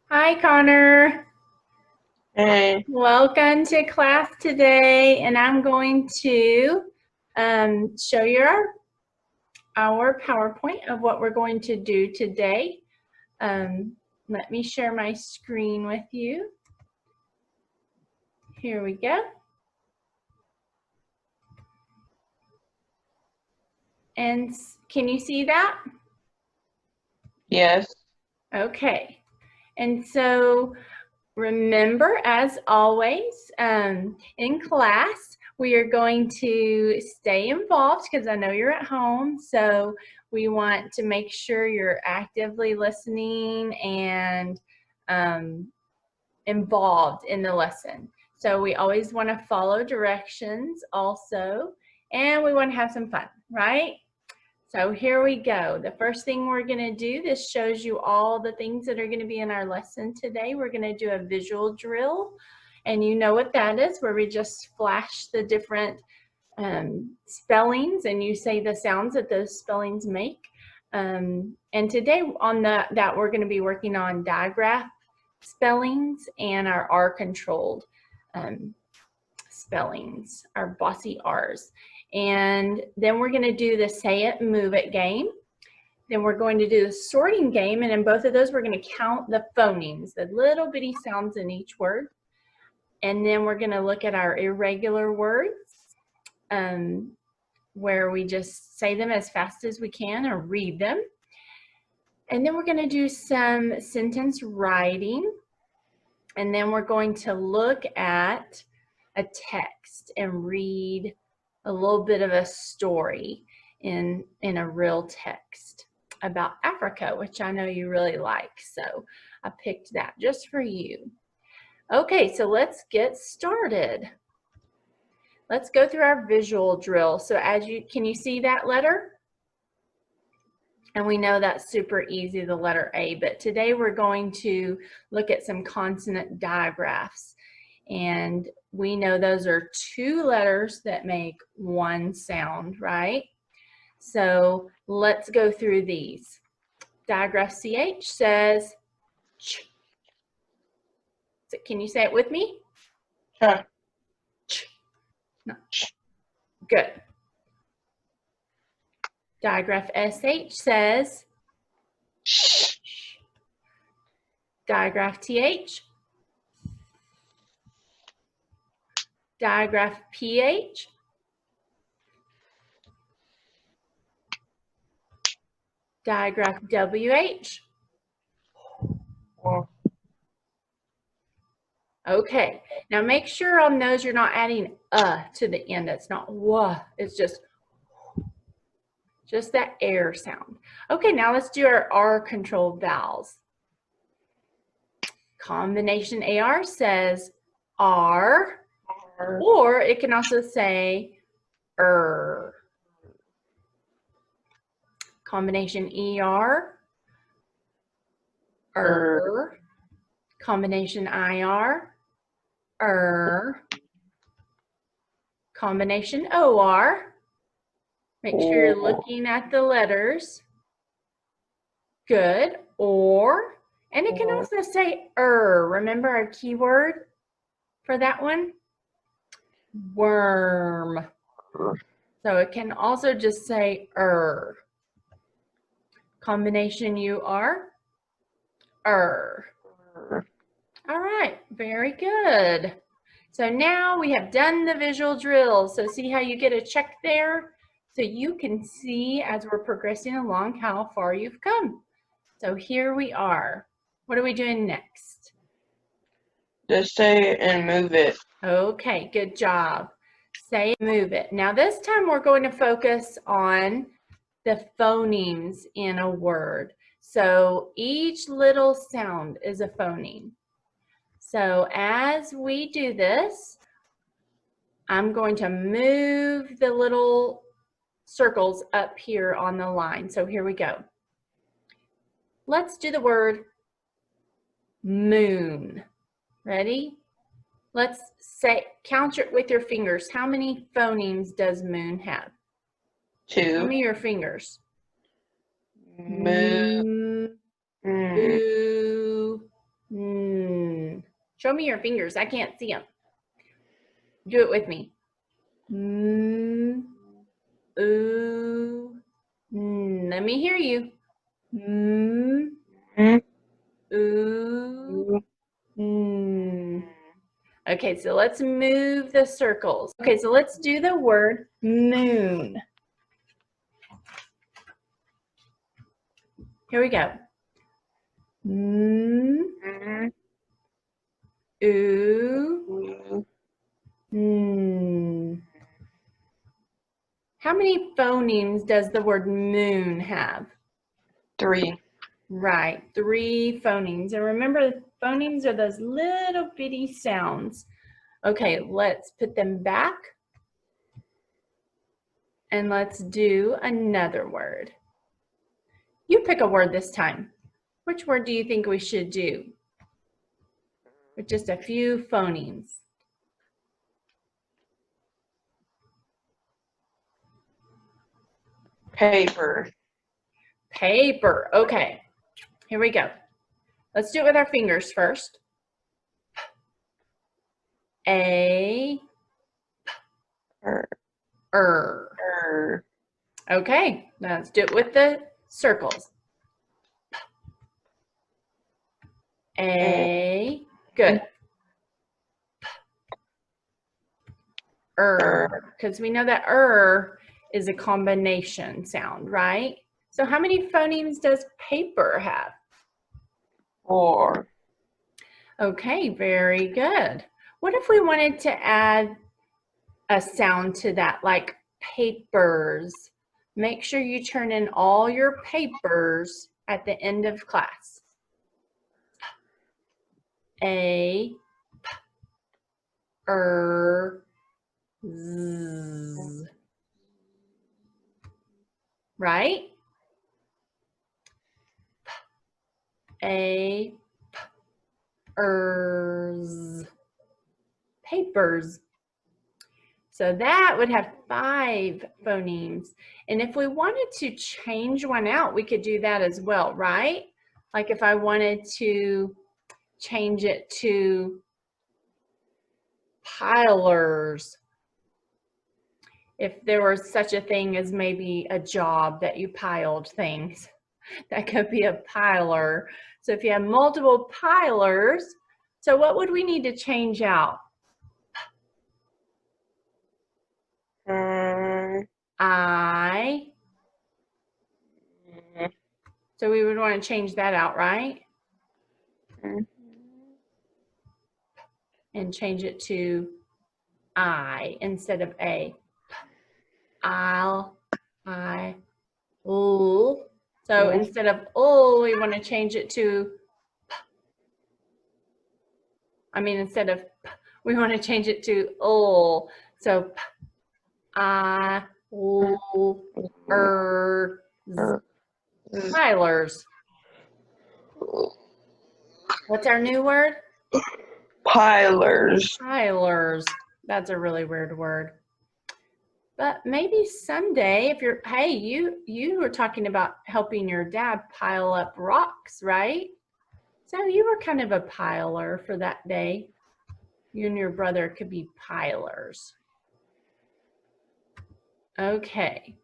Hi, Connor. Hey, Welcome to class today, and I'm going to show you our PowerPoint of what we're going to do today. Let me share my screen with you. Here we go. And can you see that? yes, Okay. And so remember, as always, in class, we are going to stay involved because I know you're at home. So we want to make sure you're actively listening and involved in the lesson. So we always want to follow directions also, and we want to have some fun, right? So here we go. The first thing we're going to do, this shows you all the things that are going to be in our lesson today. We're going to do a visual drill, and you know what that is, where we just flash the different spellings and you say the sounds that those spellings make. And today on that we're going to be working on digraph spellings and our R-controlled spellings, our bossy R's. And then we're going to do the say it, move it game. Then we're going to do the sorting game, and in both of those we're going to count the phonemes, the little bitty sounds in each word. And then we're going to look at our irregular words, where we just say them as fast as we can or read them. And then we're going to do some sentence writing, and then we're going to look at a text and read a little bit of a story in a real text about Africa, which I know you really like. So I picked that just for you. Okay, so let's get started. Let's go through our visual drill. So can you see that letter? And we know that's super easy, the letter A, but today we're going to look at some consonant digraphs. And we know those are two letters that make one sound, right? So let's go through these. Digraph CH says ch. So can you say it with me? sure. Ch. No. Good. Digraph SH says sh. Digraph TH. Digraph PH. Digraph WH. Okay, now make sure on those you're not adding to the end. That's not wah. It's just that air sound. Okay, now let's do our R-controlled vowels. Combination AR says R, or it can also say Combination ER, Combination IR, Combination OR. Make sure you're looking at the letters. Good. Or, and it can also say Remember our keyword for that one? Worm. So it can also just say Combination UR, All right, very good. So now we have done the visual drill. So see how you get a check there? So you can see as we're progressing along how far you've come. So here we are. What are we doing next? Just say it and move it. Okay, good job. Say it, move it. Now this time we're going to focus on the phonemes in a word. So each little sound is a phoneme. So as we do this, I'm going to move the little circles up here on the line. So here we go. Let's do the word moon. Ready? Let's say, count it with your fingers. How many phonemes does moon have? 2. Show me your fingers. Moo. Moo. Show me your fingers. I can't see them. Do it with me. Ooh. Let me hear you. Ooh. Okay, so let's move the circles. Okay, so let's do the word moon. Here we go. Ooh. How many phonemes does the word moon have? 3. Right, 3 phonemes. And remember, phonemes are those little bitty sounds. Okay, let's put them back. And let's do another word. You pick a word this time. Which word do you think we should do? With just a few phonemes. Paper. Paper. Okay, here we go. Let's do it with our fingers first. A. Okay, now let's do it with the circles. A. Good. Because we know that is a combination sound, right? So how many phonemes does paper have? 4. Okay, very good. What if we wanted to add a sound to that, like papers? Make sure you turn in all your papers at the end of class. A, z. Right? A, z. Papers. So that would have 5 phonemes. And if we wanted to change one out, we could do that as well, right? Like if I wanted to change it to pilers. If there was such a thing as maybe a job that you piled things, that could be a piler. So if you have multiple pilers, so what would we need to change out? I. So we would want to change that out, right? And change it to I instead of A. I'll, I, l. So instead of l, we want to change it to instead of p, we want to change it to l. So p, I, l, z. Pilers. What's our new word? Pilers. Pilers. That's a really weird word. But maybe someday, if you're, hey, you were talking about helping your dad pile up rocks, right? So you were kind of a piler for that day. You and your brother could be pilers. Okay.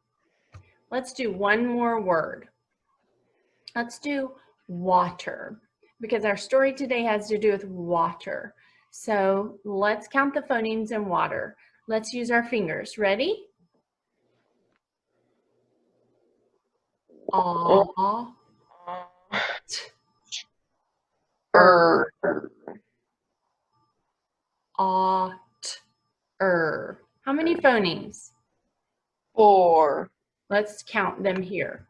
Let's do one more word. Let's do water, because our story today has to do with water. So let's count the phonemes in water. Let's use our fingers. Ready? Aw. How many phonemes? 4. Let's count them here.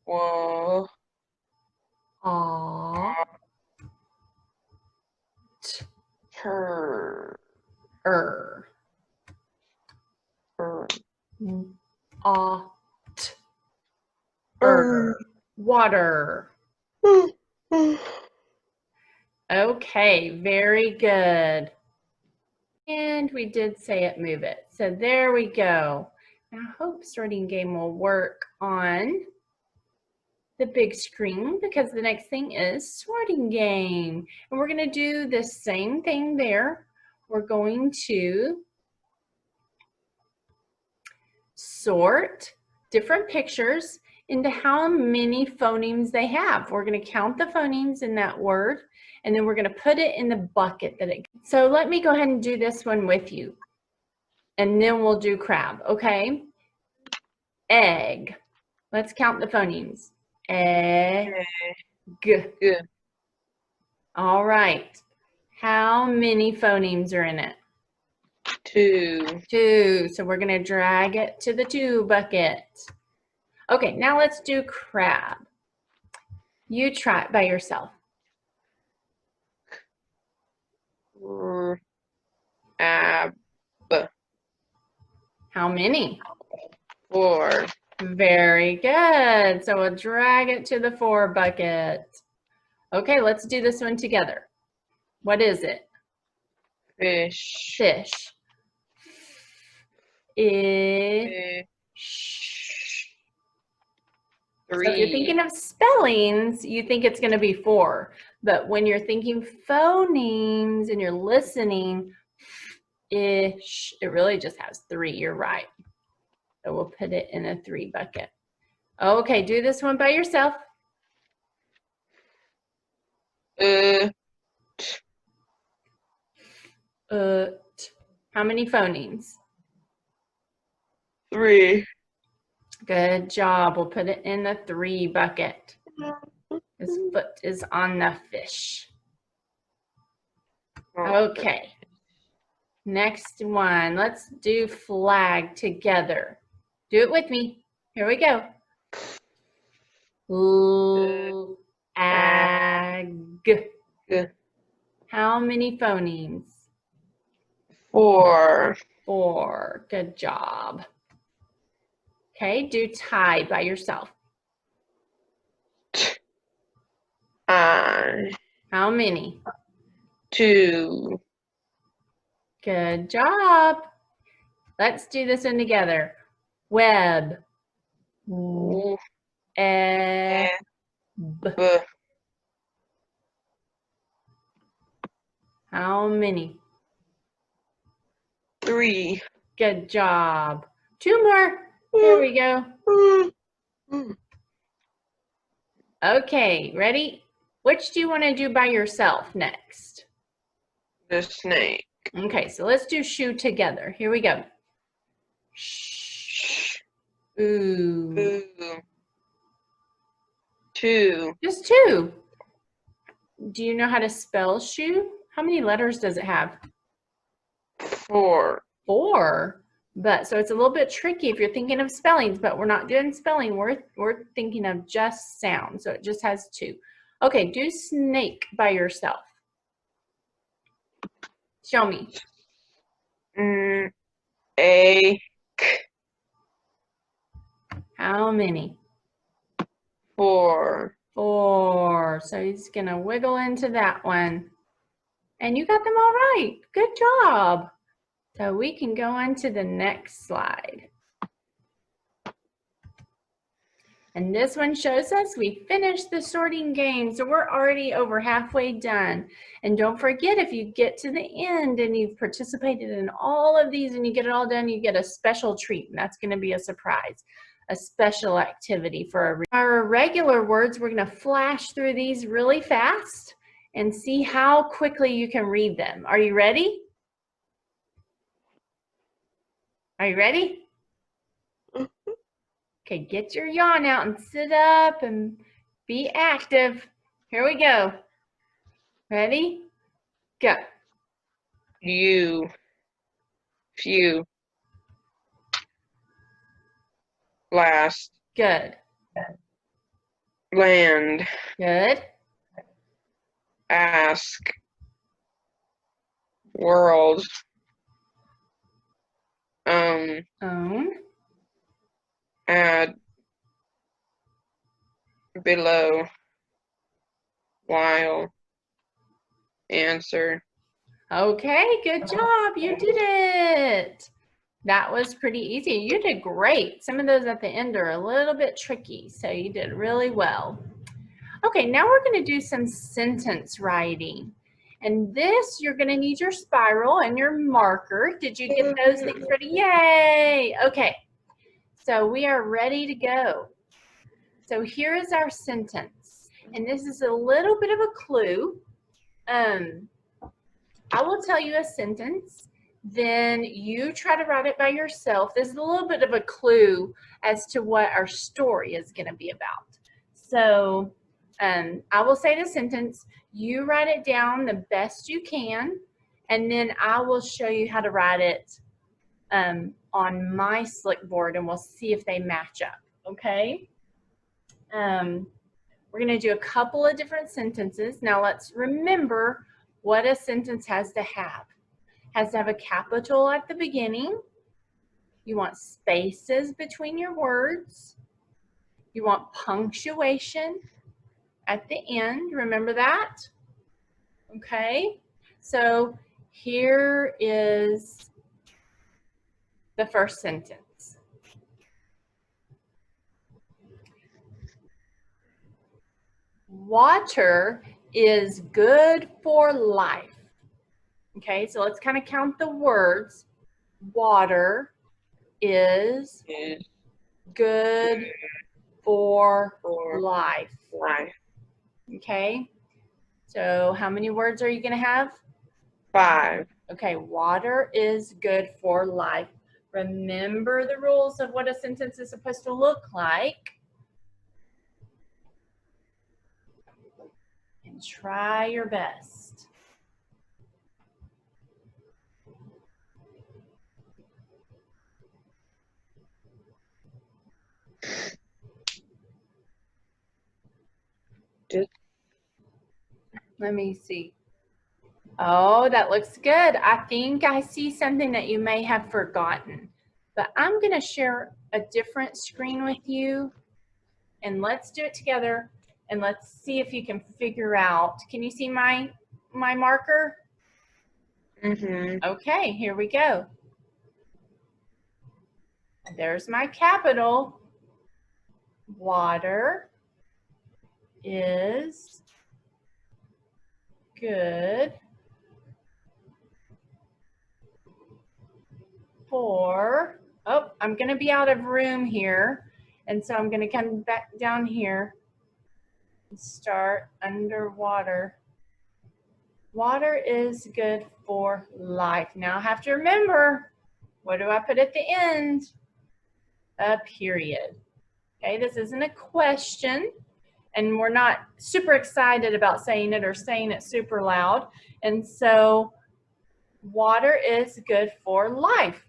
1. Aw. Water. Okay, very good. And we did say it, move it. So there we go. Now, I hope Sorting Game will work on the big screen because the next thing is sorting game. And we're going to do the same thing there. We're going to sort different pictures into how many phonemes they have. We're going to count the phonemes in that word, and then we're going to put it in the bucket that it. So let me go ahead and do this one with you, and then we'll do crab, okay? Egg. Let's count the phonemes. Egg. Good. All right. How many phonemes are in it? 2. 2. So we're going to drag it to the 2 bucket. Okay, now let's do crab. You try it by yourself. Ab. How many? 4. Very good. So we'll drag it to the 4 bucket. Okay, let's do this one together. What is it? Fish. Fish. Fish. 3. So if you're thinking of spellings, you think it's going to be 4. But when you're thinking phonemes and you're listening, ish, it really just has 3. You're right. So we'll put it in a 3 bucket. Okay, do this one by yourself. How many phonemes? 3. Good job. We'll put it in the 3 bucket. His foot is on the fish. Okay. Next one. Let's do flag together. Do it with me. Here we go. Ag. How many phonemes? 4. 4. Good job. Okay, do tie by yourself. How many? 2. Good job. Let's do this one together. Web. Eb. How many? 3. Good job. 2 more. Here we go. Okay, ready? Which do you want to do by yourself next? The snake. Okay, so let's do shoe together. Here we go. Shh. Ooh. 2. Just 2. Do you know how to spell shoe? How many letters does it have? 4. 4. But so it's a little bit tricky if you're thinking of spellings, but we're not doing spelling. We're thinking of just sound. So it just has 2. Okay, do snake by yourself. Show me. A. How many? 4. 4. So he's going to wiggle into that one. And you got them all right. Good job. So we can go on to the next slide. And this one shows us we finished the sorting game. So we're already over halfway done. And don't forget, if you get to the end and you've participated in all of these and you get it all done, you get a special treat. And that's going to be a surprise, a special activity for our regular words. We're going to flash through these really fast and see how quickly you can read them. Are you ready? Are you ready? Okay, get your yawn out and sit up and be active. Here we go. Ready? Go. You. Few. Last. Good. Land. Good. Ask. World. Own. Add. Below. While. Answer. Okay, good job. You did it. That was pretty easy. You did great. Some of those at the end are a little bit tricky, so you did really well. Okay, now we're going to do some sentence writing. And this, you're going to need your spiral and your marker. Did you get those things ready? Yay! Okay, so we are ready to go. So here is our sentence. And this is a little bit of a clue. I will tell you a sentence, then you try to write it by yourself. This is a little bit of a clue as to what our story is going to be about. So I will say the sentence, you write it down the best you can, and then I will show you how to write it on my slick board, and we'll see if they match up, okay? We're going to do a couple of different sentences. Now let's remember what a sentence has to have. It has to have a capital at the beginning. You want spaces between your words. You want punctuation at the end. Remember that? Okay. So here is the first sentence. Water is good for life. Okay, so let's kind of count the words. Water is good for life. Okay, so how many words are you going to have? 5. Okay, water is good for life. Remember the rules of what a sentence is supposed to look like. And try your best. Let me see. Oh, that looks good. I think I see something that you may have forgotten. But I'm going to share a different screen with you. And let's do it together. And let's see if you can figure out. Can you see my marker? Mm-hmm. Okay, here we go. There's my capital. Water is good for, oh, I'm going to be out of room here. And so I'm going to come back down here and start underwater. Water is good for life. Now I have to remember, what do I put at the end? A period. Okay, this isn't a question, and we're not super excited about saying it or saying it super loud. And so water is good for life.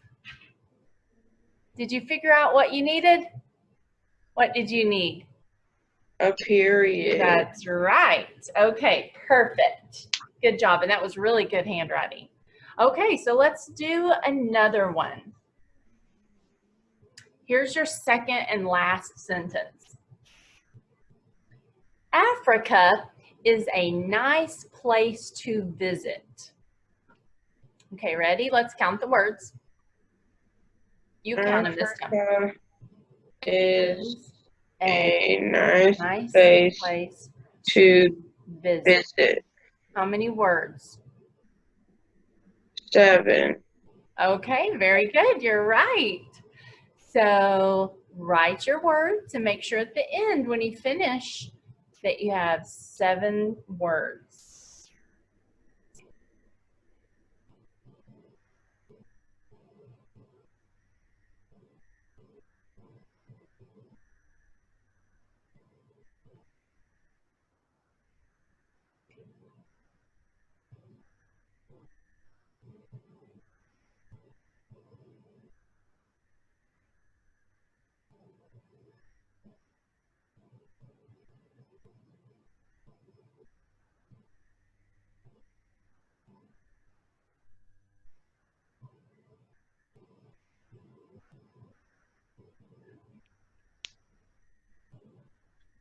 Did you figure out what you needed? What did you need? A period. That's right. Okay, perfect. Good job. And that was really good handwriting. Okay, so let's do another one. Here's your second and last sentence. Africa is a nice place to visit. Okay, ready? Let's count the words. You count them this time. Africa is a nice place to visit. How many words? 7. Okay, very good. You're right. So write your words and make sure at the end when you finish that you have 7 words.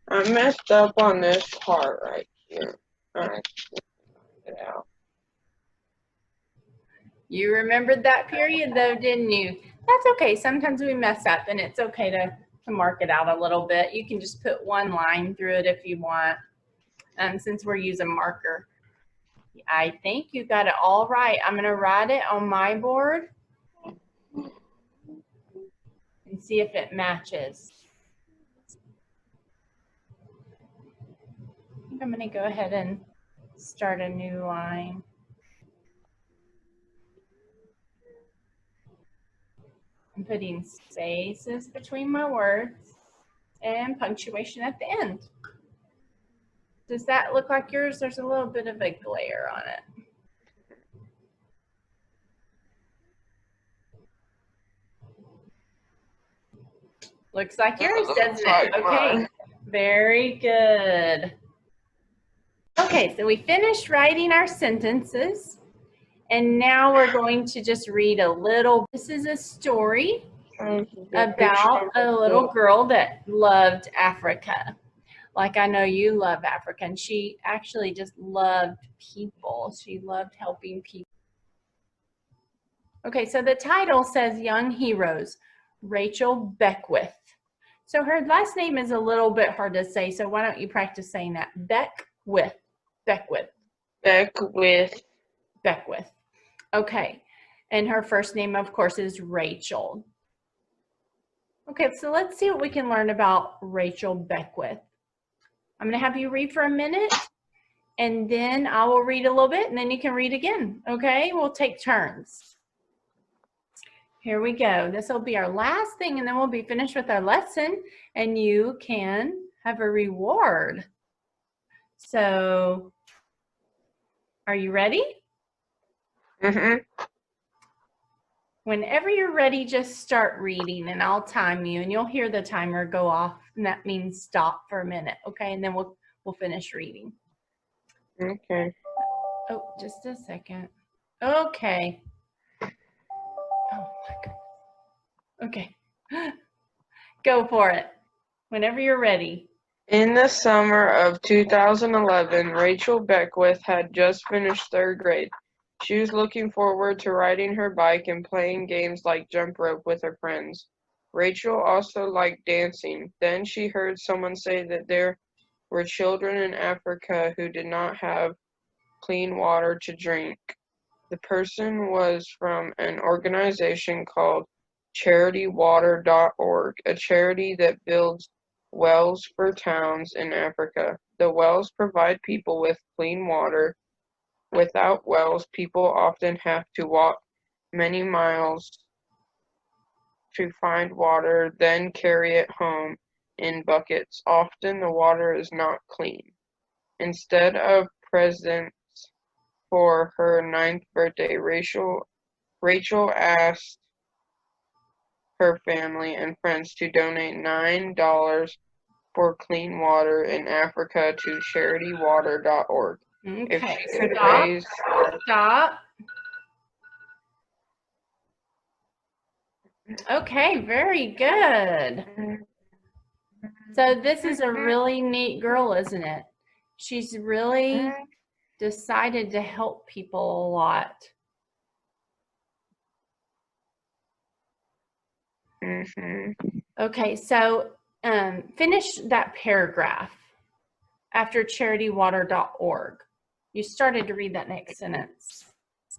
I messed up on this part right here. Alright, get it out. You remembered that period though, didn't you? That's okay. Sometimes we mess up and it's okay to mark it out a little bit. You can just put one line through it if you want, since we're using marker. I think you got it all right. I'm going to write it on my board and see if it matches. I think I'm going to go ahead and start a new line. I'm putting spaces between my words and punctuation at the end. Does that look like yours? There's a little bit of a glare on it. Looks like yours, doesn't it? Okay, very good. Okay, so we finished writing our sentences, and now we're going to just read a little. This is a story about a little girl that loved Africa. Like I know you love Africa, and she actually just loved people. She loved helping people. Okay, so the title says Young Heroes, Rachel Beckwith. So her last name is a little bit hard to say, so why don't you practice saying that? Beckwith. Beckwith. Beckwith. Beckwith. Okay, and her first name, of course, is Rachel. Okay, so let's see what we can learn about Rachel Beckwith. I'm going to have you read for a minute, and then I will read a little bit, and then you can read again, okay? We'll take turns. Here we go. This will be our last thing, and then we'll be finished with our lesson, and you can have a reward. So, are you ready? Mm-hmm. Whenever you're ready, just start reading, and I'll time you, and you'll hear the timer go off, and that means stop for a minute, okay? And then we'll finish reading. Okay. Oh, just a second. Okay. Oh my goodness. Okay. Go for it. Whenever you're ready. In the summer of 2011, Rachel Beckwith had just finished 3rd grade. She was looking forward to riding her bike and playing games like jump rope with her friends. Rachel also liked dancing. Then she heard someone say that there were children in Africa who did not have clean water to drink. The person was from an organization called CharityWater.org, a charity that builds wells for towns in Africa. The wells provide people with clean water. Without wells, people often have to walk many miles to find water, then carry it home in buckets. Often the water is not clean. Instead of presents for her 9th birthday, Rachel asked her family and friends to donate $9 for clean water in Africa to CharityWater.org. Okay, If she could stop. Okay, very good. So this is a really neat girl, isn't it? She's really decided to help people a lot. Okay, so finish that paragraph after CharityWater.org. You started to read that next sentence.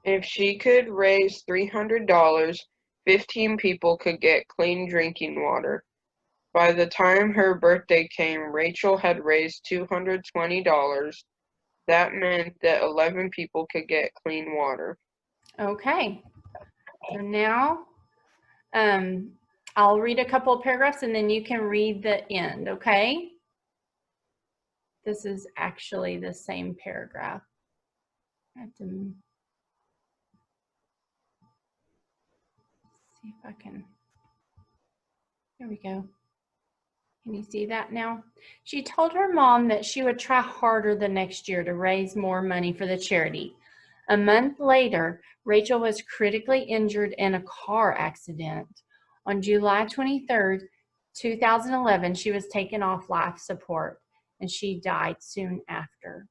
If she could raise $300, 15 people could get clean drinking water. By the time her birthday came, Rachel had raised $220. That meant that 11 people could get clean water. Okay, so now I'll read a couple of paragraphs and then you can read the end, okay? This is actually the same paragraph. I have to see if I can, there we go. Can you see that now? She told her mom that she would try harder the next year to raise more money for the charity. A month later, Rachel was critically injured in a car accident. On July 23rd, 2011, she was taken off life support and she died soon after.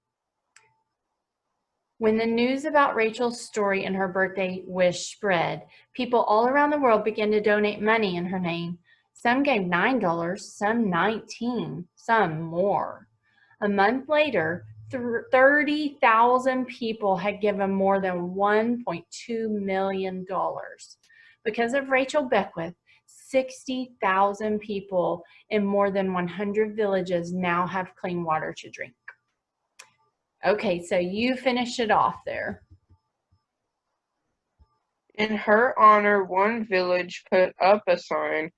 When the news about Rachel's story and her birthday wish spread, people all around the world began to donate money in her name. Some gave $9, some $19, some more. A month later, 30,000 people had given more than $1.2 million. Because of Rachel Beckwith, 60,000 people in more than 100 villages now have clean water to drink. Okay, so you finish it off there. In her honor, one village put up a sign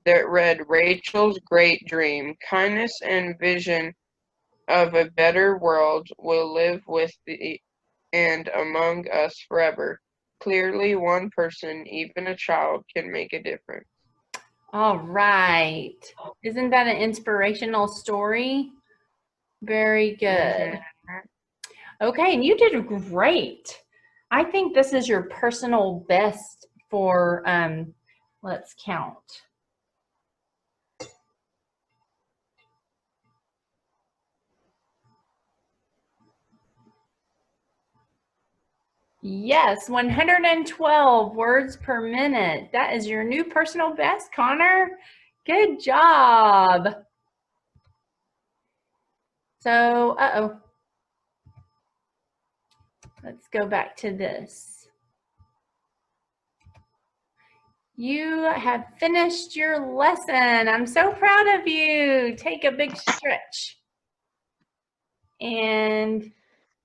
that read, Rachel's great dream, kindness and vision of a better world will live with thee and among us forever. Clearly, one person, even a child, can make a difference. All right. Isn't that an inspirational story? Very good. Okay, and you did great. I think this is your personal best for, let's count. Yes, 112 words per minute. That is your new personal best, Connor. Good job. So, let's go back to this. You have finished your lesson. I'm so proud of you. Take a big stretch. And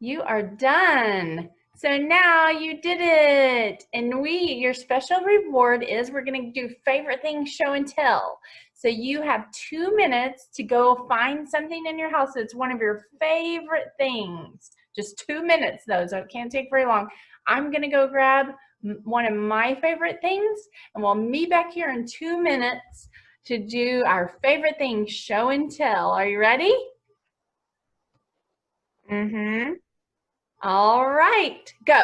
you are done. So now you did it. And your special reward is we're going to do favorite things show and tell. So you have 2 minutes to go find something in your house that's one of your favorite things. Just 2 minutes though, so it can't take very long. I'm going to go grab one of my favorite things, and we'll meet back here in 2 minutes to do our favorite things show and tell. Are you ready? Mm-hmm. All right, go.